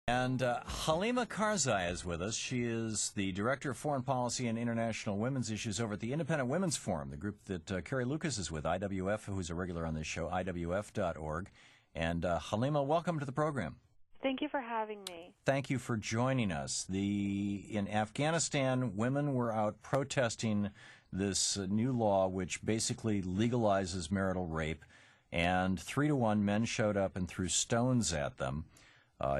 And Halima Karsai is with us. She is the Director of Foreign Policy and International Women's Issues over at the Independent Women's Forum, the group that Carrie Lucas is with, IWF, who's a regular on this show, IWF.org. And Halima, welcome to the program. Thank you for having me. Thank you for joining us. In Afghanistan, women were out protesting this new law which basically legalizes marital rape, and 3-to-1 men showed up and threw stones at them.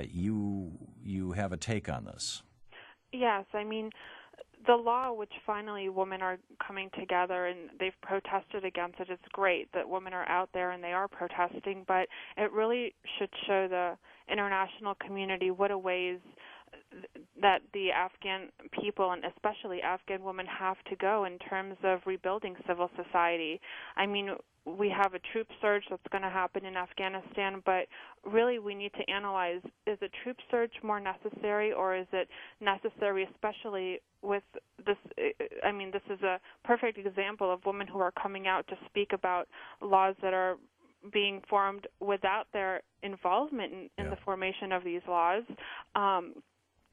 You have a take on this. Yes, I mean, the law which finally women are coming together and they've protested against it, it's great that women are out there and they are protesting, but it really should show the international community what a ways that the Afghan people and especially Afghan women have to go in terms of rebuilding civil society. I mean, we have a troop surge that's going to happen in Afghanistan, but really we need to analyze, is a troop surge more necessary, or is it necessary especially with this? I mean, this is a perfect example of women who are coming out to speak about laws that are being formed without their involvement in the formation of these laws.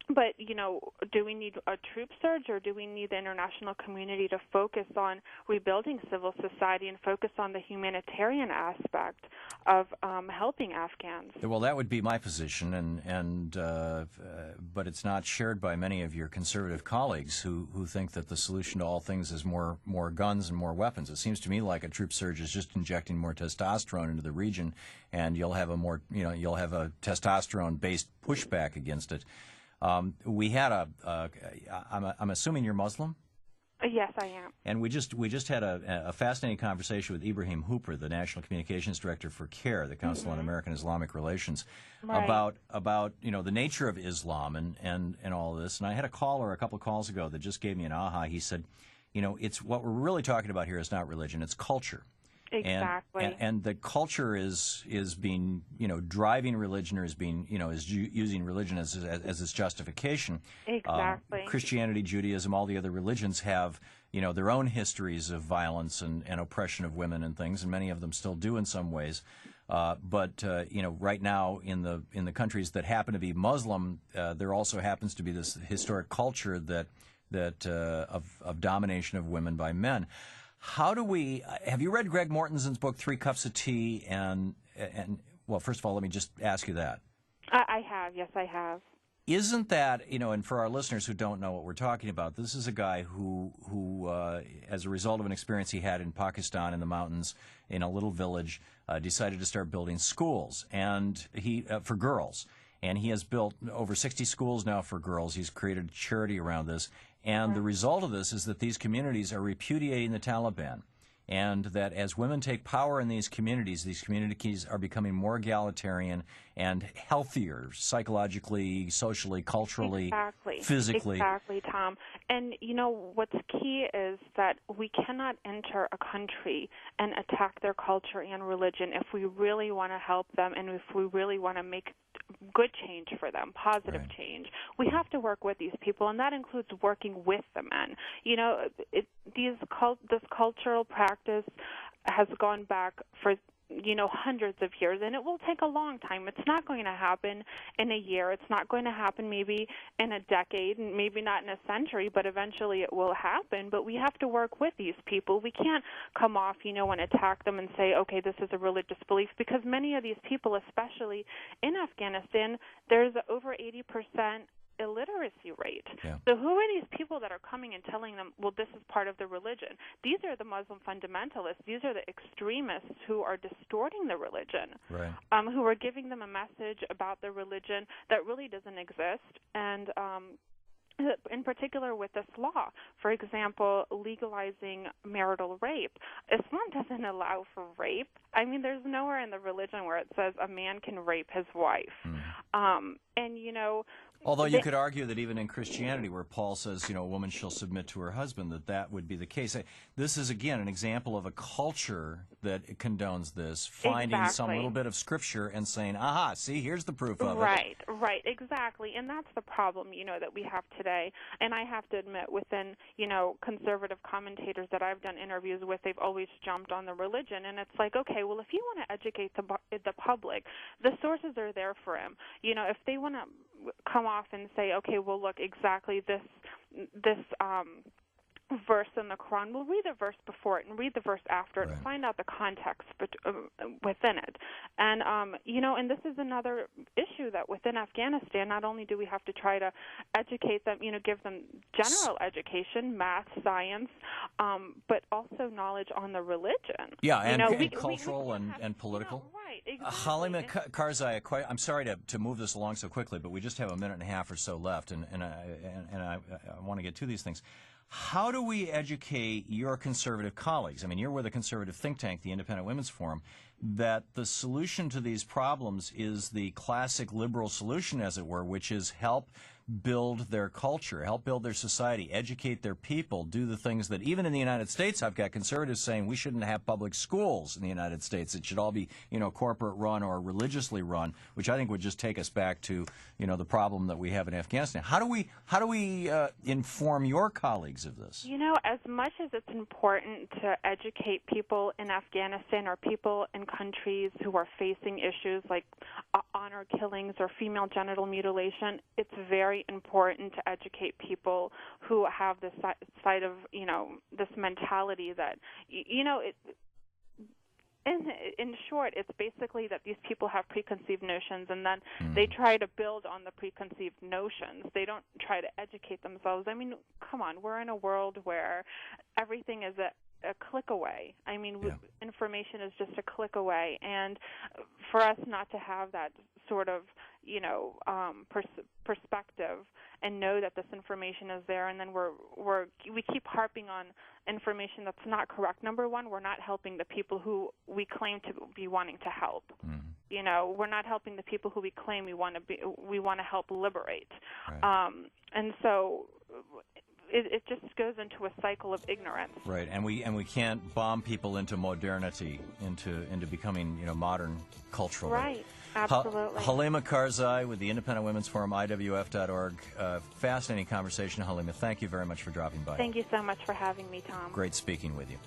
But, you know, do we need a troop surge, or do we need the international community to focus on rebuilding civil society and focus on the humanitarian aspect of helping Afghans? Well, that would be my position, but it's not shared by many of your conservative colleagues who think that the solution to all things is more guns and more weapons. It seems to me like a troop surge is just injecting more testosterone into the region, and you'll have a testosterone-based pushback against it. We had I'm assuming you're Muslim? Yes, I am. And we just had a fascinating conversation with Ibrahim Hooper, the National Communications Director for CARE, the Council on American Islamic Relations, about the nature of Islam and all this. And I had a caller a couple of calls ago that just gave me an aha. He said, it's what we're really talking about here is not religion, it's culture. Exactly. And the culture is being, driving religion, or is being, is using religion as its justification. Exactly. Christianity, Judaism, all the other religions have, their own histories of violence and oppression of women and things, and many of them still do in some ways. But right now in the countries that happen to be Muslim, there also happens to be this historic culture of domination of women by men. Have you read Greg Mortenson's book, 3 Cups of Tea? And well, first of all, let me just ask you that. I have. Yes, I have. Isn't that, and for our listeners who don't know what we're talking about, this is a guy who as a result of an experience he had in Pakistan in the mountains in a little village, decided to start building schools and for girls. And he has built over 60 schools now for girls. He's created a charity around this. And the result of this is that these communities are repudiating the Taliban, and that as women take power in these communities are becoming more egalitarian and healthier psychologically, socially, culturally, physically. Exactly, Tom. And, what's key is that we cannot enter a country and attack their culture and religion if we really want to help them and if we really want to make good change for them, positive change. We have to work with these people, and that includes working with the men. This cultural practice has gone back for hundreds of years, and it will take a long time. It's not going to happen in a year. It's not going to happen maybe in a decade, and maybe not in a century, but eventually it will happen. But we have to work with these people. We can't come off, and attack them and say, okay, this is a religious belief, because many of these people, especially in Afghanistan, there's over 80% illiteracy rate. Yeah. So who are these people that are coming and telling them, well, this is part of the religion? These are the Muslim fundamentalists. These are the extremists who are distorting the religion, who are giving them a message about the religion that really doesn't exist. And in particular with this law, for example, legalizing marital rape. Islam doesn't allow for rape. I mean, there's nowhere in the religion where it says a man can rape his wife. Although you could argue that even in Christianity, where Paul says, a woman shall submit to her husband, that would be the case. This is, again, an example of a culture that condones this, finding some little bit of scripture and saying, aha, see, here's the proof of it. Right, exactly. And that's the problem, that we have today. And I have to admit, within, conservative commentators that I've done interviews with, they've always jumped on the religion. And it's like, okay, well, if you want to educate the public, the sources are there for him. If they want to come off and say, okay, well, look, exactly this verse in the Quran. We'll read the verse before it and read the verse after it and find out the context within it. And, and this is another issue that within Afghanistan, not only do we have to try to educate them, give them general education, math, science, but also knowledge on the religion. Yeah, and cultural and political. Right, exactly. Halima Karsai, I'm sorry to move this along so quickly, but we just have a minute and a half or so left, and I want to get to these things. How do we educate your conservative colleagues? I mean, you're with a conservative think tank, the Independent Women's Forum, that the solution to these problems is the classic liberal solution, as it were, which is help build their culture, help build their society, educate their people, do the things that even in the United States, I've got conservatives saying we shouldn't have public schools in the United States. It should all be, corporate run or religiously run, which I think would just take us back to, the problem that we have in Afghanistan. How do we inform your colleagues of this? As much as it's important to educate people in Afghanistan or people in countries who are facing issues like honor killings or female genital mutilation, it's very important to educate people who have this side of, this mentality that, in short, it's basically that these people have preconceived notions, and then they try to build on the preconceived notions. They don't try to educate themselves. I mean, come on, we're in a world where everything is a click away. I mean, information is just a click away, and for us not to have that sort of, perspective and know that this information is there, and then we keep harping on information that's not correct. Number one, we're not helping the people who we claim to be wanting to help. We're not helping the people who we claim we want to help liberate. Right. And so it just goes into a cycle of ignorance. Right, and we can't bomb people into modernity, into becoming modern culturally. Right, absolutely. Halima Karsai with the Independent Women's Forum, IWF.org. Fascinating conversation, Halima. Thank you very much for dropping by. Thank you so much for having me, Tom. Great speaking with you.